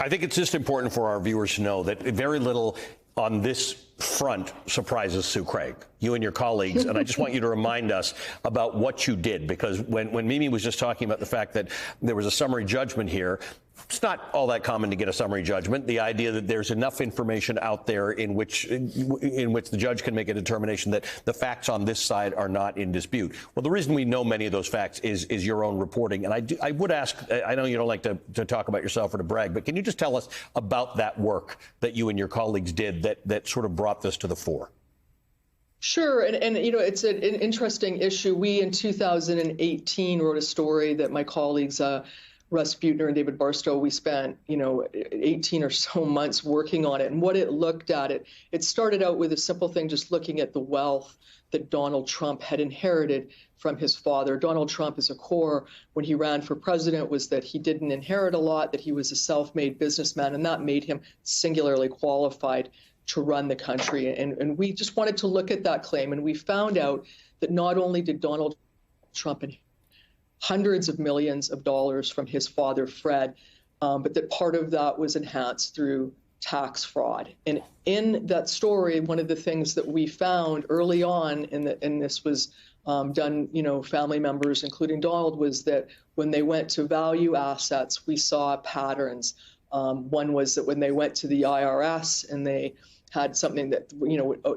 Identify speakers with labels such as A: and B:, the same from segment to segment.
A: I think it's just important for our viewers to know that very little on this front surprises Sue Craig, you and your colleagues, and I just want you to remind us about what you did, because when Mimi was just talking about the fact that there was a summary judgment here, it's not all that common to get a summary judgment. The idea that there's enough information out there in which the judge can make a determination that the facts on this side are not in dispute. Well, the reason we know many of those facts is your own reporting. And I would ask, I know you don't like to talk about yourself or to brag, but can you just tell us about that work that you and your colleagues did that sort of brought this to the fore?
B: Sure. And you know, it's an interesting issue. We, in 2018, wrote a story that my colleagues, Russ Buettner and David Barstow, we spent, 18 or so months working on it. And what it looked at, it started out with a simple thing, just looking at the wealth that Donald Trump had inherited from his father. Donald Trump, as a core, when he ran for president, was that he didn't inherit a lot, that he was a self-made businessman, and that made him singularly qualified to run the country. And we just wanted to look at that claim, and we found out that not only did Donald Trump inherit hundreds of millions of dollars from his father, Fred, but that part of that was enhanced through tax fraud. And in that story, one of the things that we found early on, and this was done, family members, including Donald, was that when they went to value assets, we saw patterns. One was that when they went to the IRS and they had something that,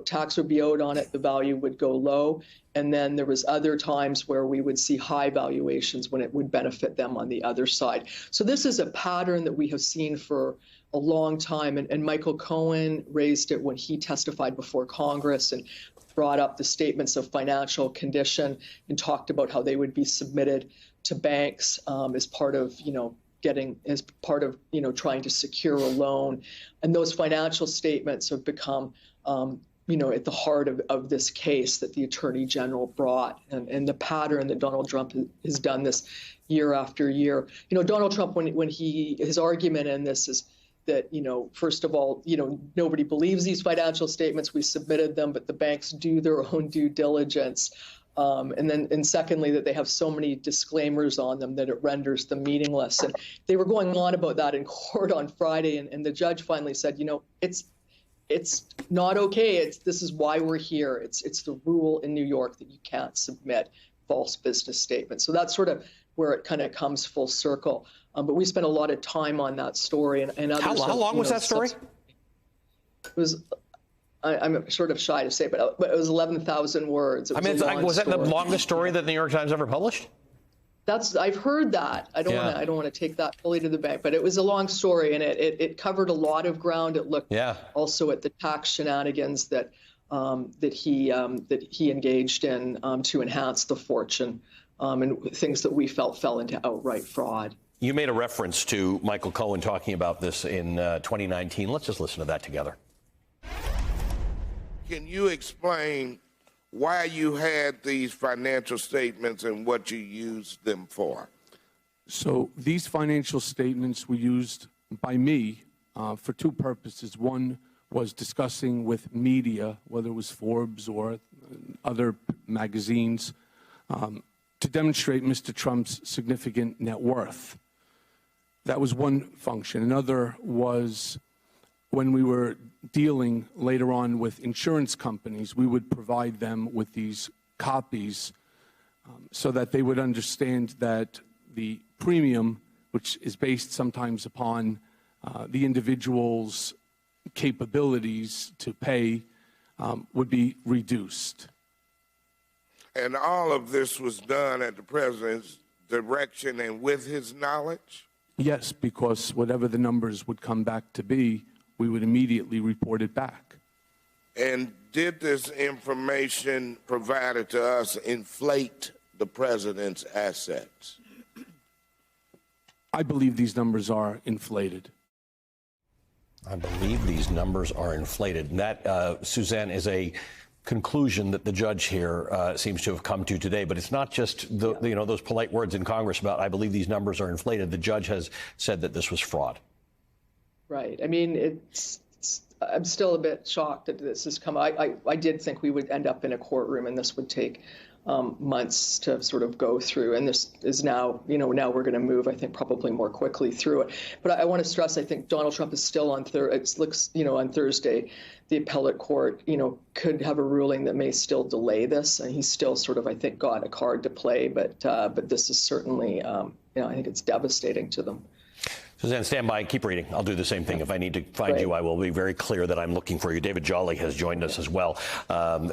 B: tax would be owed on it, the value would go low. And then there was other times where we would see high valuations when it would benefit them on the other side. So this is a pattern that we have seen for a long time. And Michael Cohen raised it when he testified before Congress and brought up the statements of financial condition and talked about how they would be submitted to banks as part of, trying to secure a loan. And those financial statements have become, at the heart of this case that the Attorney General brought, and the pattern that Donald Trump has done this year after year. Donald Trump, when his argument in this is that, first of all, nobody believes these financial statements. We submitted them, but the banks do their own due diligence. And secondly, that they have so many disclaimers on them that it renders them meaningless. And they were going on about that in court on Friday, and the judge finally said, it's not okay. This is why we're here. It's the rule in New York that you can't submit false business statements. So that's sort of where it kind of comes full circle. But we spent a lot of time on that story. And others.
A: How long was that story?
B: It was. I'm sort of shy to say, but it was 11,000 words.
A: Was that the longest story that the New York Times ever published?
B: I've heard that. I don't want to take that fully to the bank, but it was a long story, and it covered a lot of ground. It looked also at the tax shenanigans that he engaged in to enhance the fortune, and things that we felt fell into outright fraud.
A: You made a reference to Michael Cohen talking about this in 2019. Let's just listen to that together.
C: Can you explain why you had these financial statements and what you used them for?
D: So these financial statements were used by me for two purposes. One was discussing with media, whether it was Forbes or other magazines, to demonstrate Mr. Trump's significant net worth. That was one function. Another was when we were dealing later on with insurance companies, we would provide them with these copies so that they would understand that the premium, which is based sometimes upon the individual's capabilities to pay, would be reduced.
C: And all of this was done at the president's direction and with his knowledge?
D: Yes, because whatever the numbers would come back to be, we would immediately report it back.
C: And did this information provided to us inflate the president's assets?
D: I believe these numbers are inflated.
A: I believe these numbers are inflated. And that, Suzanne, is a conclusion that the judge here seems to have come to today. But it's not just those polite words in Congress about, I believe these numbers are inflated. The judge has said that this was fraud.
B: Right. I mean, I'm still a bit shocked that this has come. I did think we would end up in a courtroom and this would take months to sort of go through. And this is now, now we're going to move, I think, probably more quickly through it. But I want to stress, I think Donald Trump is still on on Thursday, the appellate court, could have a ruling that may still delay this. And he's still sort of, I think, got a card to play. But this is certainly, I think it's devastating to them.
A: Suzanne, stand by and keep reading. I'll do the same thing. If I need to find you, I will be very clear that I'm looking for you. David Jolly has joined us as well.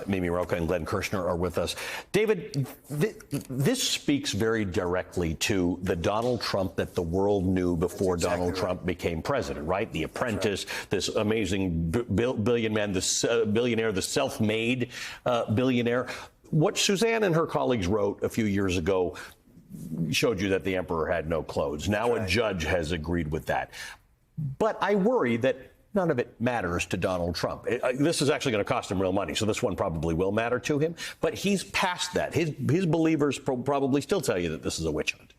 A: Mimi Rocah and Glenn Kirshner are with us. David, this speaks very directly to the Donald Trump that the world knew before Donald Trump became president, right? The Apprentice, this amazing billionaire, the self-made billionaire. What Suzanne and her colleagues wrote a few years ago showed you that the emperor had no clothes. Now a judge has agreed with that. But I worry that none of it matters to Donald Trump. This is actually going to cost him real money, so this one probably will matter to him. But he's past that. His believers probably still tell you that this is a witch hunt.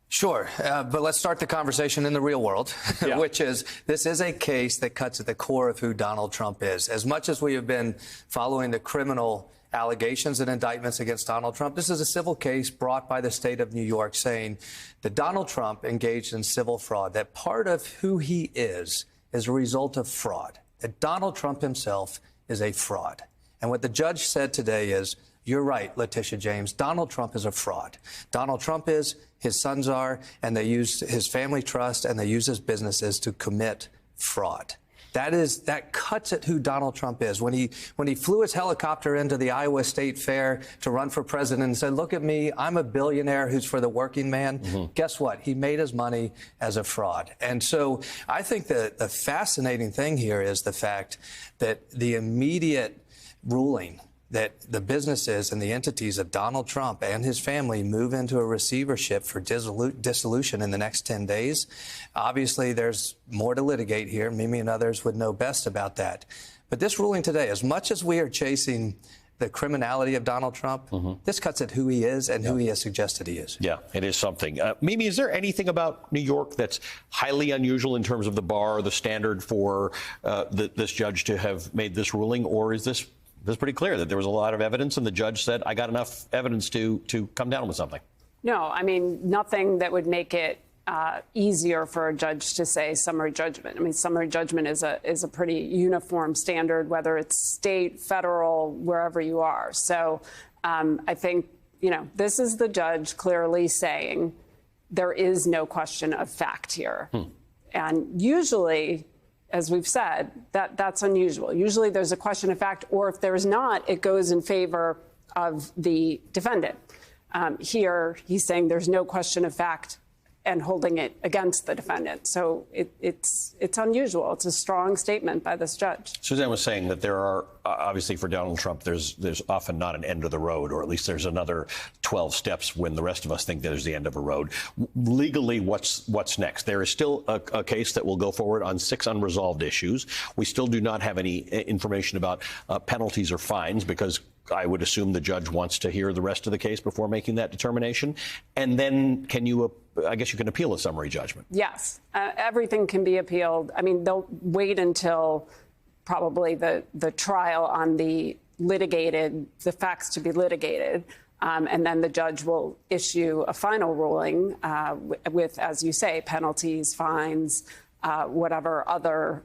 E: Sure, but let's start the conversation in the real world, which is this is a case that cuts at the core of who Donald Trump is. As much as we have been following the criminal allegations and indictments against Donald Trump, this is a civil case brought by the state of New York saying that Donald Trump engaged in civil fraud, that part of who he is a result of fraud, that Donald Trump himself is a fraud. And what the judge said today is, you're right, Letitia James, Donald Trump is a fraud. Donald Trump is, his sons are, and they use his family trust and they use his businesses to commit fraud. That cuts at who Donald Trump is. When he flew his helicopter into the Iowa State Fair to run for president and said, look at me, I'm a billionaire who's for the working man. Guess what? He made his money as a fraud. And so I think that the fascinating thing here is the fact that the immediate ruling that the businesses and the entities of Donald Trump and his family move into a receivership for dissolution in the next 10 days. Obviously, there's more to litigate here. Mimi and others would know best about that. But this ruling today, as much as we are chasing the criminality of Donald Trump, this cuts at who he is and who he has suggested he is. Yeah,
A: it is something. Mimi, is there anything about New York that's highly unusual in terms of the bar, the standard for this judge to have made this ruling, or is this pretty clear that there was a lot of evidence and the judge said, I got enough evidence to come down with something?
F: No, I mean, nothing that would make it easier for a judge to say summary judgment. I mean, summary judgment is a pretty uniform standard, whether it's state, federal, wherever you are. So I think, this is the judge clearly saying there is no question of fact here. And usually, as we've said, that's unusual. Usually there's a question of fact, or if there's not, it goes in favor of the defendant. Here, he's saying there's no question of fact and holding it against the defendant. So it's unusual. It's a strong statement by this judge.
A: Suzanne was saying that there are, obviously for Donald Trump, there's often not an end of the road, or at least there's another 12 steps when the rest of us think there's the end of a road. Legally, what's next? There is still a case that will go forward on 6 unresolved issues. We still do not have any information about penalties or fines, because I would assume the judge wants to hear the rest of the case before making that determination. And then I guess you can appeal a summary judgment.
F: Yes, everything can be appealed. I mean, they'll wait until probably the trial on the facts to be litigated. And then the judge will issue a final ruling with, as you say, penalties, fines, whatever other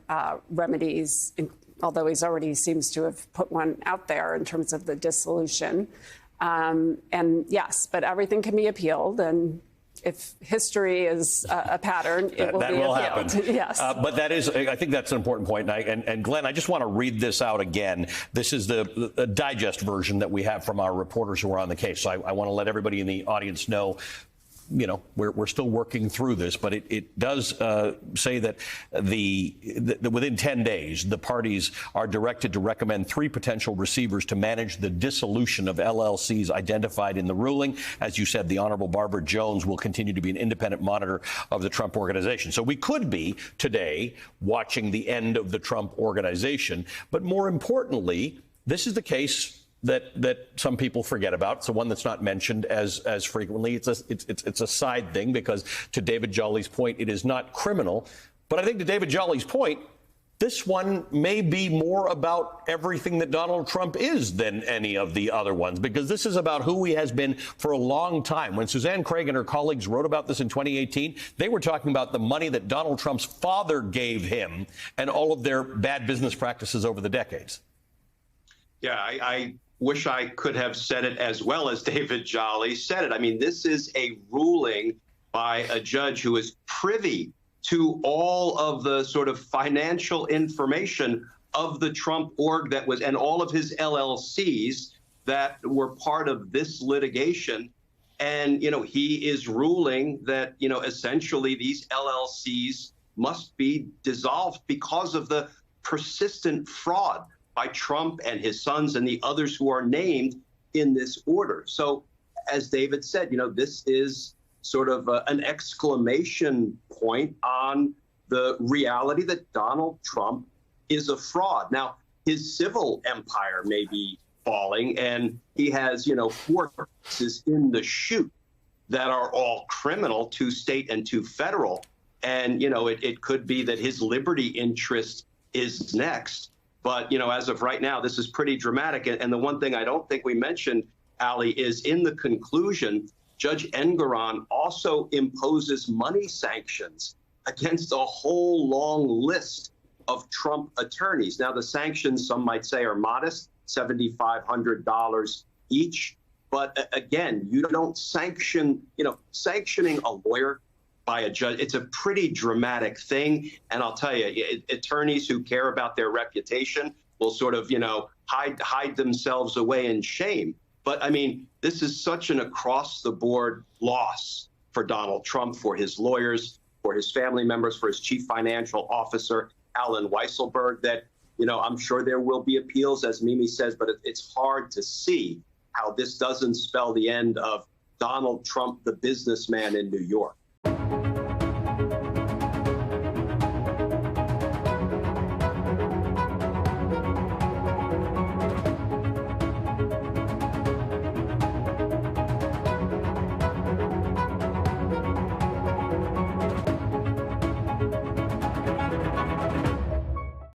F: remedies, although he's already seems to have put one out there in terms of the dissolution. And yes, but everything can be appealed. And if history is a pattern, it will be appealed. Happen. Yes.
A: But that is, I think that's an important point. And Glenn, I just want to read this out again. This is the digest version that we have from our reporters who are on the case. So I want to let everybody in the audience know, we're still working through this, but it does say that within 10 days, the parties are directed to recommend 3 potential receivers to manage the dissolution of LLCs identified in the ruling. As you said, the Honorable Barbara Jones will continue to be an independent monitor of the Trump Organization. So we could be today watching the end of the Trump Organization. But more importantly, this is the case that some people forget about. It's the one that's not mentioned as frequently. It's a side thing, because to David Jolly's point, it is not criminal. But I think to David Jolly's point, this one may be more about everything that Donald Trump is than any of the other ones, because this is about who he has been for a long time. When Suzanne Craig and her colleagues wrote about this in 2018, they were talking about the money that Donald Trump's father gave him and all of their bad business practices over the decades.
G: Yeah, I wish I could have said it as well as David Jolly said it. I mean, this is a ruling by a judge who is privy to all of the sort of financial information of the Trump org that was, and all of his LLCs that were part of this litigation. And, he is ruling that, essentially these LLCs must be dissolved because of the persistent fraud by Trump and his sons and the others who are named in this order. So, as David said, this is sort of an exclamation point on the reality that Donald Trump is a fraud. Now, his civil empire may be falling, and he has, 4 cases in the chute that are all criminal, 2 state and 2 federal. And, it could be that his liberty interest is next. But, as of right now, this is pretty dramatic. And the one thing I don't think we mentioned, Ali, is in the conclusion, Judge Engoron also imposes money sanctions against a whole long list of Trump attorneys. Now, the sanctions, some might say, are modest, $7,500 each. But again, you don't sanction, sanctioning a lawyer by a judge, it's a pretty dramatic thing. And I'll tell you, attorneys who care about their reputation will sort of, hide themselves away in shame. But I mean, this is such an across-the-board loss for Donald Trump, for his lawyers, for his family members, for his chief financial officer, Alan Weisselberg, that, I'm sure there will be appeals, as Mimi says, but it's hard to see how this doesn't spell the end of Donald Trump, the businessman in New York.